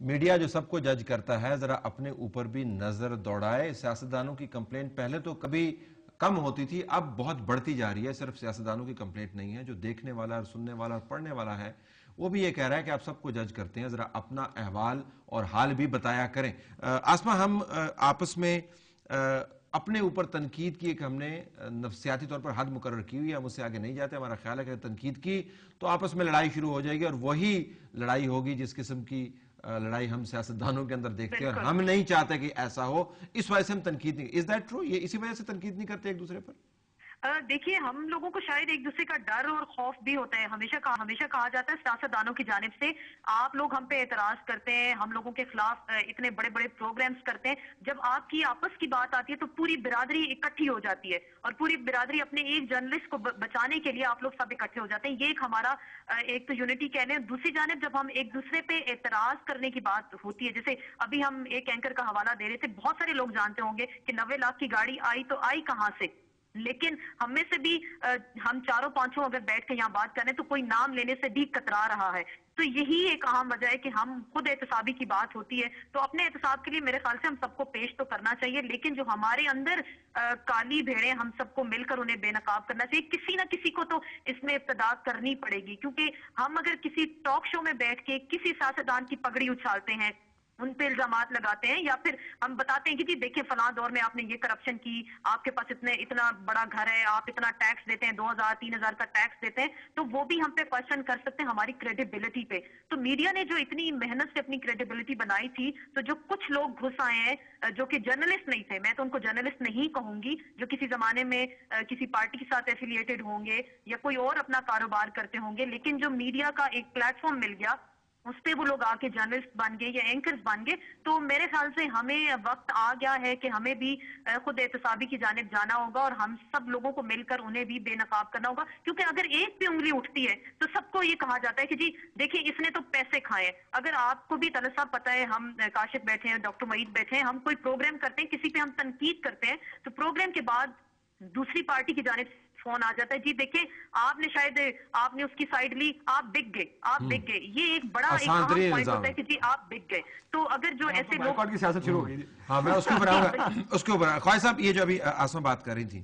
Media جو سب کو جج کرتا ہے ذرا اپنے اوپر بھی نظر دوڑائے. سیاستدانوں کی کمپلینٹ پہلے تو کبھی کم ہوتی تھی, اب بہت بڑھتی جا رہی ہے. صرف سیاستدانوں کی کمپلینٹ نہیں ہے, جو دیکھنے والا اور سننے والا اور پڑھنے والا ہے وہ بھی یہ کہہ رہا ہے کہ آپ سب کو جج کرتے ہیں, ذرا اپنا احوال اور حال بھی بتایا کریں. آسما, ہم آپس میں اپنے اوپر تنقید کی ایک ہم نے نفسیاتی طور پر حد مقرر کی ہوئی ہے, ہم اس سے آگے نہیں جاتے. ہمارا خیال ہے کہ تنقید کی تو آپس میں لڑائی شروع ہو جائے گی, اور وہی لڑائی ہوگی جس قسم کی لڑائی ہم سیاستدانوں کے اندر دیکھتے ہیں, اور ہم نہیں چاہتے کہ ایسا ہو. اس وجہ سے ہم تنقید نہیں. Is that true? یہ اسی وجہ سے تنقید نہیں کرتے ایک دوسرے پر؟ دیکھیے, ہم لوگوں کو شاید ایک دوسرے کا ڈر اور خوف بھی ہوتا ہے. ہمیشہ کہا جاتا ہے سیاستدانوں کی جانب سے, آپ لوگ ہم پہ اعتراض کرتے ہیں, ہم لوگوں کے خلاف اتنے بڑے بڑے پروگرامز کرتے ہیں, جب آپ کی آپس کی بات آتی ہے تو پوری برادری اکٹھی ہو جاتی ہے, اور پوری برادری اپنے ایک جرنلسٹ کو بچانے کے لیے آپ لوگ سب اکٹھے ہو جاتے ہیں. یہ ایک ہمارا ایک تو یونٹی کہہ لیں. دوسری جانب جب ہم ایک دوسرے پہ اعتراض کرنے کی بات ہوتی ہے, جیسے ابھی ہم ایک اینکر کا حوالہ دے رہے تھے, بہت سارے لوگ جانتے ہوں گے کہ 90 لاکھ کی گاڑی آئی تو آئی کہاں سے, لیکن ہم میں سے بھی ہم چاروں پانچوں اگر بیٹھ کے یہاں بات کریں تو کوئی نام لینے سے بھی کترا رہا ہے. تو یہی ایک اہم وجہ ہے کہ ہم خود احتسابی کی بات ہوتی ہے تو اپنے احتساب کے لیے میرے خیال سے ہم سب کو پیش تو کرنا چاہیے, لیکن جو ہمارے اندر کالی بھیڑیں, ہم سب کو مل کر انہیں بے نقاب کرنا چاہیے. کسی نہ کسی کو تو اس میں ابتدا کرنی پڑے گی, کیونکہ ہم اگر کسی ٹاک شو میں بیٹھ کے کسی سیاستدان کی پگڑی اچھالتے ہیں, ان پہ الزامات لگاتے ہیں, یا پھر ہم بتاتے ہیں کہ جی دیکھیں فلاں دور میں آپ نے یہ کرپشن کی, آپ کے پاس اتنا بڑا گھر ہے, آپ اتنا ٹیکس دیتے ہیں, 2000-3000 کا ٹیکس دیتے ہیں, تو وہ بھی ہم پہ کوشچن کر سکتے ہیں ہماری کریڈیبلٹی پہ. تو میڈیا نے جو اتنی محنت سے اپنی کریڈیبلٹی بنائی تھی, تو جو کچھ لوگ گھس آئے ہیں جو کہ جرنلسٹ نہیں تھے, میں تو ان کو جرنلسٹ نہیں کہوں گی, جو کسی زمانے میں کسی پارٹی کے ساتھ ایفیلیٹڈ ہوں گے یا کوئی اور اپنا کاروبار کرتے ہوں گے, لیکن جو میڈیا کا ایک پلیٹ فارم مل گیا, اس پہ وہ لوگ آ کے جرنلسٹ بن گئے یا اینکرز بن گئے. تو میرے خیال سے ہمیں وقت آ گیا ہے کہ ہمیں بھی خود احتسابی کی جانب جانا ہوگا, اور ہم سب لوگوں کو مل کر انہیں بھی بے نقاب کرنا ہوگا. کیونکہ اگر ایک بھی انگلی اٹھتی ہے تو سب کو یہ کہا جاتا ہے کہ جی دیکھیں اس نے تو پیسے کھائے. اگر آپ کو بھی طلسہ پتہ ہے, ہم کاشف بیٹھے ہیں, ڈاکٹر معید بیٹھے ہیں, ہم کوئی پروگرام کرتے ہیں, کسی پہ ہم تنقید کرتے ہیں, تو پروگرام کے بعد دوسری پارٹی کی جانب سے فون آ جاتا ہے, جی دیکھیں آپ نے شاید آپ نے اس کی سائیڈ لی, آپ بک گئے, آپ بک گئے. یہ ایک بڑا ایک اہم پوائنٹ ہوتا ہے کہ جی آپ بک گئے. تو اگر جو ایسے لوگ بائیکاٹ کی سیاست شروع ہو گئی. ہاں, میں اس کے اوپر آؤں گا. اس کے اوپر خواجہ صاحب, یہ جو ابھی آسما بات کر رہی تھی,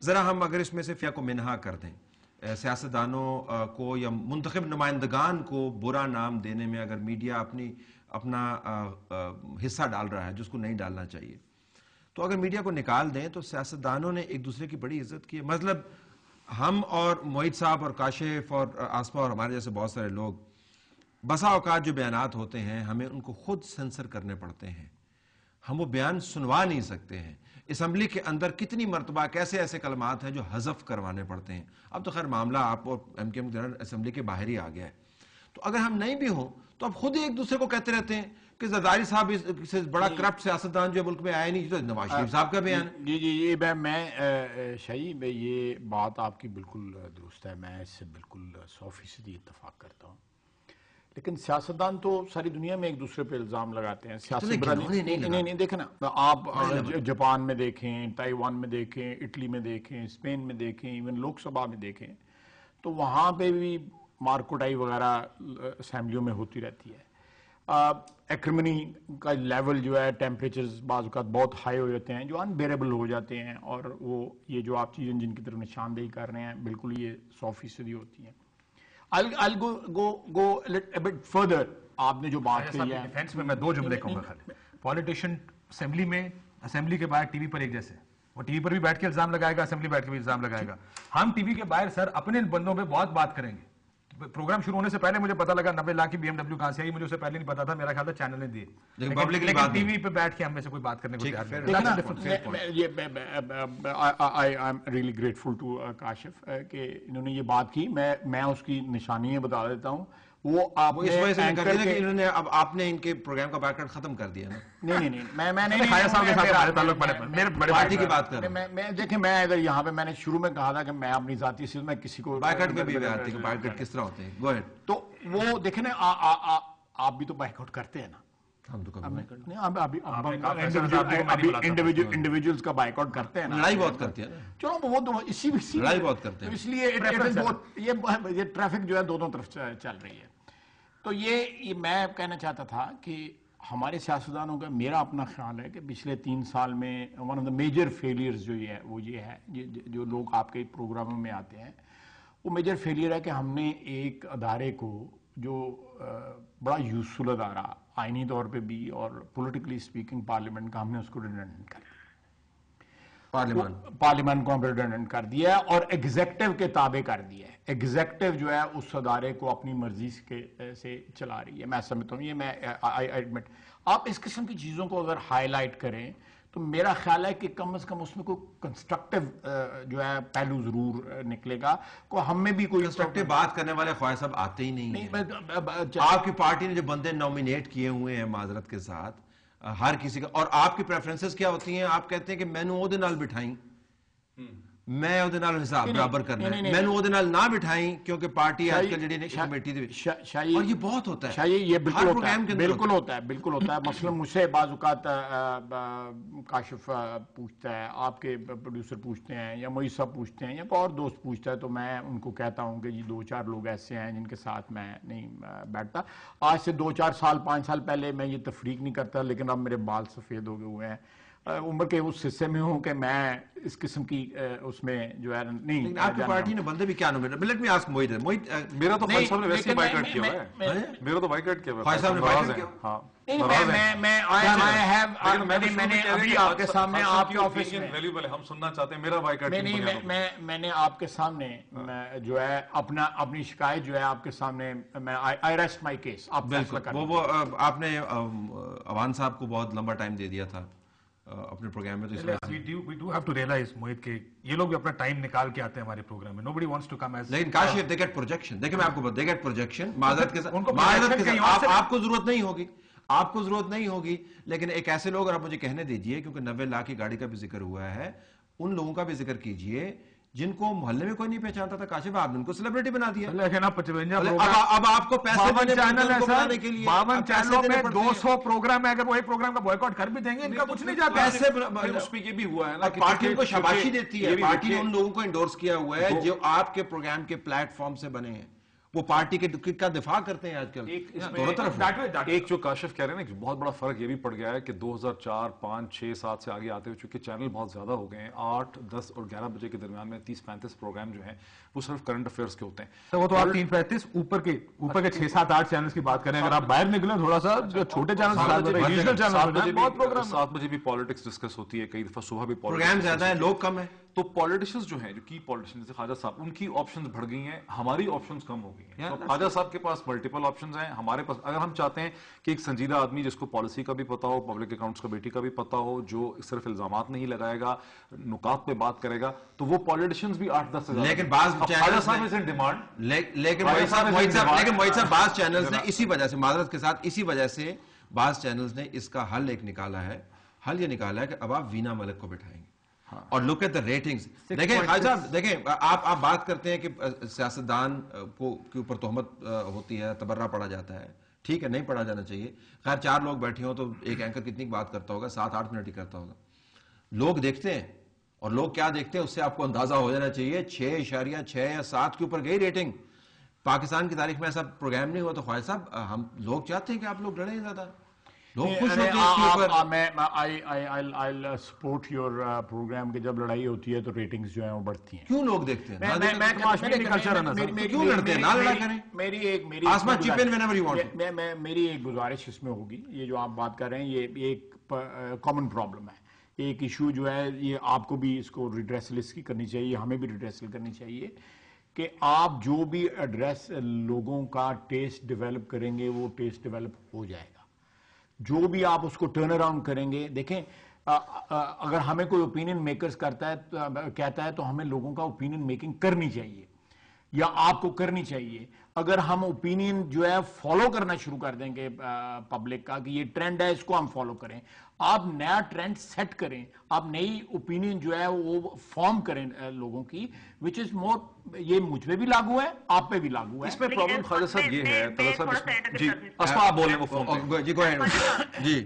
ذرا ہم اگر اس میں سے فیا کو منہا کر دیں, سیاستدانوں کو یا منتخب نمائندگان کو برا نام دینے میں اگر میڈیا اپنا حصہ ڈال رہا ہے جس کو نہیں ڈالنا چاہیے, تو اگر میڈیا کو نکال دیں تو سیاستدانوں نے ایک دوسرے کی بڑی عزت کی ہے. مطلب ہم اور معید صاحب اور کاشف اور آسما اور ہمارے جیسے بہت سارے لوگ, بسا اوقات جو بیانات ہوتے ہیں ہمیں ان کو خود سینسر کرنے پڑتے ہیں, ہم وہ بیان سنوا نہیں سکتے ہیں. اسمبلی کے اندر کتنی مرتبہ کیسے ایسے کلمات ہیں جو حذف کروانے پڑتے ہیں. اب تو خیر معاملہ آپ اور ایم کے اسمبلی کے باہر ہی آ گیا ہے, تو اگر ہم نہیں بھی ہوں تو اب خود ہی ایک دوسرے کو کہتے رہتے ہیں کہ زرداری صاحب سے بڑا کرپٹ سیاستدان جو ملک میں آیا نہیں, تو نواز شریف صاحب کا بیان. جی یہ میں شاہی میں یہ بات آپ کی بالکل درست ہے, میں اس سے بالکل 100% اتفاق کرتا ہوں. لیکن سیاستدان تو ساری دنیا میں ایک دوسرے پہ الزام لگاتے ہیں. سیاسی نہیں دیکھیں نا, آپ جاپان میں دیکھیں, تائیوان میں دیکھیں, اٹلی میں دیکھیں, اسپین میں دیکھیں, ایون لوک سبھا میں دیکھیں, تو وہاں پہ بھی مارکوٹائی وغیرہ اسمبلیوں میں ہوتی رہتی ہے. ایکرمنی کا لیول جو ہے, ٹیمپریچرز بعض اوقات بہت ہائی ہو جاتے ہیں جو انبیریبل ہو جاتے ہیں, اور وہ یہ جو آپ چیزیں جن کی طرف نشاندہی کر رہے ہیں بالکل یہ 100% ہوتی ہیں. I'll go a bit further. آپ نے جو بات کہی ہے ڈیفینس میں 2 جملے کہوں گا خالی. پولیٹیشین اسمبلی میں, اسمبلی کے باہر ٹی وی پر ایک جیسے, وہ ٹی وی پر بھی بیٹھ کے الزام لگائے گا, اسمبلی بیٹھ کے بھی الزام لگائے گا. ہم ٹی وی کے باہر سر اپنے بندوں پہ بہت بات کریں گے. پروگرام شروع ہونے سے پہلے مجھے پتا لگا 90 لاکھ کی BMW کہاں سے آئی, مجھے اسے پہلے نہیں پتا تھا, میرا خیال تھا چینل نے دیے, لیکن ٹی وی پہ بیٹھ کے ہم میں سے کوئی بات کرنے کو تیار نہیں. I am really grateful to Kashif کہ انہوں نے یہ بات کی. میں اس کی نشانیاں بتا دیتا ہوں. وہ آپ اس وجہ سے کر دیا کہ انہوں نے اب آپ نے ان کے پروگرام کا بائیکاٹ ختم کر دیا نا. نہیں میں نہیں, خواجہ صاحب کے ساتھ ہمارے تعلق میرے بڑے پارٹی کی بات کر رہا ہوں. دیکھیں میں اگر یہاں پہ میں نے شروع میں کہا تھا کہ میں اپنی ذاتی صرف میں کسی کو بائیکاٹ میں بھی آتی ہے, بائیکاٹ کس طرح ہوتے ہیں, گو اہیڈ. تو وہ دیکھیں نا, آپ بھی تو بائیکاٹ کرتے ہیں نا. ہم تو انڈیویجولز کا بائیکاٹ کرتے ہیں, لڑائی بہت کرتے ہیں. چلو وہ تو لڑائی بہت کرتے ہیں, اس لیے یہ ٹریفک جو ہے دونوں طرف چل رہی ہے. تو یہ میں کہنا چاہتا تھا کہ ہمارے سیاستدانوں کا میرا اپنا خیال ہے کہ پچھلے 3 سال میں one of the major failures جو یہ ہے وہ یہ ہے جو لوگ آپ کے پروگراموں میں آتے ہیں وہ میجر فیلئر ہے کہ ہم نے ایک ادارے کو جو بڑا یوزفل ادارہ آئینی طور پہ بھی اور پولیٹیکلی اسپیکنگ پارلیمنٹ کا ہم نے اس کو ریڈنڈنٹ کر دیا، پارلیمنٹ کو ہم ریڈنڈنٹ کر دیا ہے اور ایگزیکٹو کے تابع کر دیا ہے. ایگزیکٹو جو ہے اس ادارے کو اپنی مرضی سے چلا رہی ہے. میں سمجھتا ہوں یہ میں ایڈمٹ آپ اس قسم کی چیزوں کو اگر ہائی لائٹ کریں تو میرا خیال ہے کہ کم از کم اس میں کوئی کنسٹرکٹیو جو ہے پہلو ضرور نکلے گا. ہم میں بھی کوئی کنسٹرکٹیو بات کرنے والے خواہش صاحب آتے ہی نہیں ہیں. آپ کی پارٹی نے جو بندے نومینیٹ کیے ہوئے ہیں معذرت کے ساتھ ہر کسی کا، اور آپ کی پریفرنسز کیا ہوتی ہیں؟ آپ کہتے ہیں کہ میں نو دے نال بٹھائیں، میں وہ دے نال حساب برابر کرنا ہے، میں وہ دے نال نہ بٹھائیں کیونکہ پارٹی آج کل جڑی کمیٹی دے وچ، اور یہ بہت ہوتا ہے. یہ بالکل ہوتا ہے. مثلا مجھ سے بعض اوقات کاشف پوچھتا ہے، آپ کے پروڈیوسر پوچھتے ہیں یا معیز صاحب پوچھتے ہیں یا کوئی اور دوست پوچھتا ہے تو میں ان کو کہتا ہوں کہ یہ 2-4 لوگ ایسے ہیں جن کے ساتھ میں نہیں بیٹھتا. آج سے 2-4 سال 5 سال پہلے میں یہ تفریق نہیں کرتا، لیکن اب میرے بال سفید ہو گئے ہوئے ہیں، عمر کے اس حصے میں ہوں کہ میں اس قسم کی اس میں جو ہے نہیں. آپ کی پارٹی نے بندے بھی کیا نومینیٹ، لیٹ می آسک موہید میرا تو خواہش صاحب نے ویسے ہی بائیکاٹ کیا ہوا ہے، میرا تو بائیکاٹ کیا ہوا ہے. خواہش صاحب نے بائیکاٹ کیا؟ ہاں میں نے ابھی آپ کے سامنے آپ کے آفس میں ہم سننا چاہتے ہیں میرا بائیکاٹ. میں نے آپ کے سامنے جو ہے اپنی شکایت جو ہے آپ کے سامنے میں آئی ریسٹ مائی کیس. آپ وہ آپ نے اوان صاحب کو بہت لمبا ٹائم دے دیا تھا اپنے پروگرام میں. we do have to realize موہید کہ یہ لوگ بھی اپنا ٹائم نکال کے آتے ہیں ہمارے پروگرام میں. nobody wants to come as لیکن کاشف they get projection. دیکھیں میں آپ کو they get projection معذرت کے ساتھ آپ کو ضرورت نہیں ہوگی، آپ کو ضرورت نہیں ہوگی، لیکن ایک ایسے لوگ، اور آپ مجھے کہنے دیجئے کیونکہ 90 لاکھ کی گاڑی کا بھی ذکر ہوا ہے، ان لوگوں کا بھی ذکر کیجئے جن کو محلے میں کوئی نہیں پہچانتا تھا. کاشف آپ نے ان کو سیلیبریٹی بنا دیا. لیکن اب 55 اب آپ کو پیسے بنانے کے لیے 52 چینلوں میں 200 پروگرام ہے، اگر وہ ایک پروگرام کا بوائیکاٹ کر بھی دیں گے ان کا کچھ نہیں جاتا. اس پہ یہ بھی ہوا ہے نا کہ پارٹی ان کو شاباشی دیتی ہے، پارٹی نے ان لوگوں کو انڈورس کیا ہوا ہے جو آپ کے پروگرام کے پلیٹ فارم سے بنے ہیں، وہ پارٹی کا دفاع کرتے ہیں آج کل دونوں طرف. ایک جو کاشف کہہ رہے ہیں نا بہت بڑا فرق یہ بھی پڑ گیا ہے کہ 2004 5 6 7 سے آگے آتے ہوئے چونکہ چینل بہت زیادہ ہو گئے ہیں، 8 10 اور 11 بجے کے درمیان میں 30-35 پروگرام جو ہیں وہ صرف کرنٹ افیئرس کے ہوتے ہیں. وہ تو آپ 3-35 اوپر کے 6-7-8 چینلز کی بات کریں. اگر آپ باہر نکلیں تھوڑا سا جو چھوٹے چینل 7 بجے بھی پالیٹکس ڈسکس ہوتی ہے، کئی دفعہ صبح بھی پروگرام زیادہ ہیں، لوگ کم ہیں. تو پالیٹیشنز جو ہیں، جو کی پالیٹیشن جیسے خواجہ صاحب، ان کی آپشنز بڑھ گئی ہیں، ہماری آپشنز کم ہو گئی ہیں. خواجہ صاحب کے پاس ملٹیپل آپشنز ہیں، ہمارے پاس اگر ہم چاہتے ہیں کہ ایک سنجیدہ آدمی جس کو پالیسی کا بھی پتا ہو، پبلک اکاؤنٹس کمیٹی کا بھی پتا ہو، جو صرف الزامات نہیں لگائے گا، نکات پہ بات کرے گا، تو وہ پالیٹیشنز بھی 8-10 سے زیادہ. لیکن بعض خواجہ صاحب از ان ڈیمانڈ. لیکن موہید صاحب بعض چینلز نے اسی وجہ سے، معذرت کے ساتھ اسی وجہ سے بعض چینلز نے اس کا حل ایک نکالا ہے. حل یہ نکالا ہے کہ اب آپ وینا ملک کو بٹھائیں گے اور لک ایٹ دا ریٹنگز. دیکھیں خواجہ صاحب، دیکھیں آپ بات کرتے ہیں کہ سیاستدان کو کے اوپر تہمت ہوتی ہے، تبرہ پڑا جاتا ہے. ٹھیک ہے، نہیں پڑھا جانا چاہیے. خیر 4 لوگ بیٹھے ہوں تو ایک اینکر کتنی بات کرتا ہوگا؟ 7-8 منٹ ہی کرتا ہوگا. لوگ دیکھتے ہیں، اور لوگ کیا دیکھتے ہیں اس سے آپ کو اندازہ ہو جانا چاہیے. 6.6 یا 7 کے اوپر گئی ریٹنگ. پاکستان کی تاریخ میں ایسا پروگرام نہیں ہوا. تو خواجہ صاحب ہم لوگ چاہتے ہیں کہ آپ لوگ لڑیں زیادہ، لوگ خوش ہوتے ہیں اس کے اوپر. میں سپورٹ یور پروگرام کہ جب لڑائی ہوتی ہے تو ریٹنگز جو ہیں وہ بڑھتی ہیں. کیوں لوگ دیکھتے ہیں؟ میری ایک گزارش اس میں ہوگی، یہ جو آپ بات کر رہے ہیں یہ ایک کامن پرابلم ہے. ایک ایشو جو ہے یہ آپ کو بھی اس کو ریڈریسل اس کی کرنی چاہیے، ہمیں بھی ریڈریسل کرنی چاہیے کہ آپ جو بھی ایڈریس لوگوں کا ٹیسٹ ڈیولپ کریں گے وہ ٹیسٹ ڈیولپ ہو جائے گا. جو بھی آپ اس کو ٹرن اراؤنڈ کریں گے، دیکھیں اگر ہمیں کوئی اوپینین میکرز کہتا ہے تو ہمیں لوگوں کا اوپینین میکنگ کرنی چاہیے یا آپ کو کرنی چاہیے. اگر ہم اوپینین جو ہے فالو کرنا شروع کر دیں گے پبلک کا کہ یہ ٹرینڈ ہے اس کو ہم فالو کریں، آپ نیا ٹرینڈ سیٹ کریں، آپ نئی اوپینین جو ہے وہ فارم کریں لوگوں کی، وچ از مور. یہ مجھ پہ بھی لاگو ہے، آپ پہ بھی لاگو ہے. اس میں پرابلم خواجہ صاحب یہ ہے، طلعت صاحب جی اسما آپ بولیں وہ فون جی.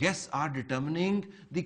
guests are determining the